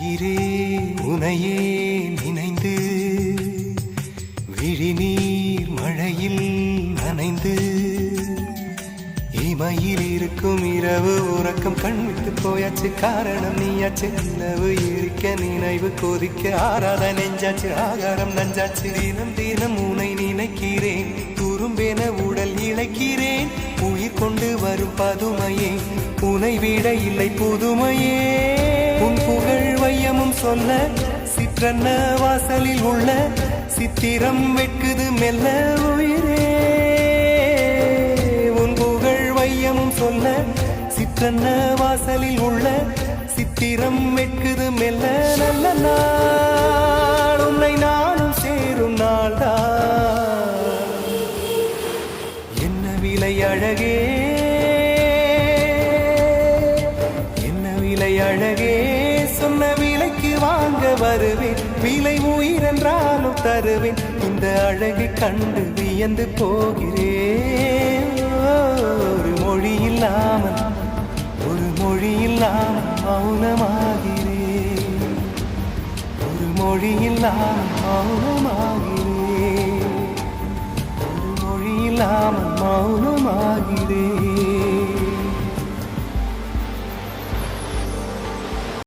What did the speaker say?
உயிரே உனையே நினைந்து விழிநீர் மழையில் நனைந்து இமையில் இருக்கும் இரவு உறக்கம் கண்விட்டு போயாச்சு. காரணம் நீயாச்சு. நிலவு எரிக்க நினைவு கொதிக்க ஆறாத நெஞ்சாச்சு. ஆகாரம் நஞ்சாச்சு. தினம் தினம் உனை நினைக்கிறேன். துரும்பென உடல் இழைக்கிறேன். உயிர் கொண்டு வரும் பதுமையே உனை விட இல்லை புதுமையே. உன் புகழ் வையமும் சொல்ல சிற்றன்ன வாசலில் உள்ள சித்திரம் வெட்குது மெல்ல உயிரே. உன் புகழ் வையமும் சொல்ல சிற்றன்ன வாசலில் உள்ள சித்திரம் வெட்குது மெல்ல. நல்ல நாள் உன்னை நானும் சேரும் நாள்தான். என்ன விலை அழகே அழகே. சொன்ன விலைக்கு வாங்க வருவேன். விலை உயிரென்றாலும் தருவேன். இந்த அழகை கண்டு வியந்து போகிறேன். ஒரு மொழி இல்லாமல் மௌனமாகிறேன். ஒரு மொழி இல்லாமல் மௌனமாகிறேன். ஒரு மொழி இல்லாமல் மௌனமாகிறேன்.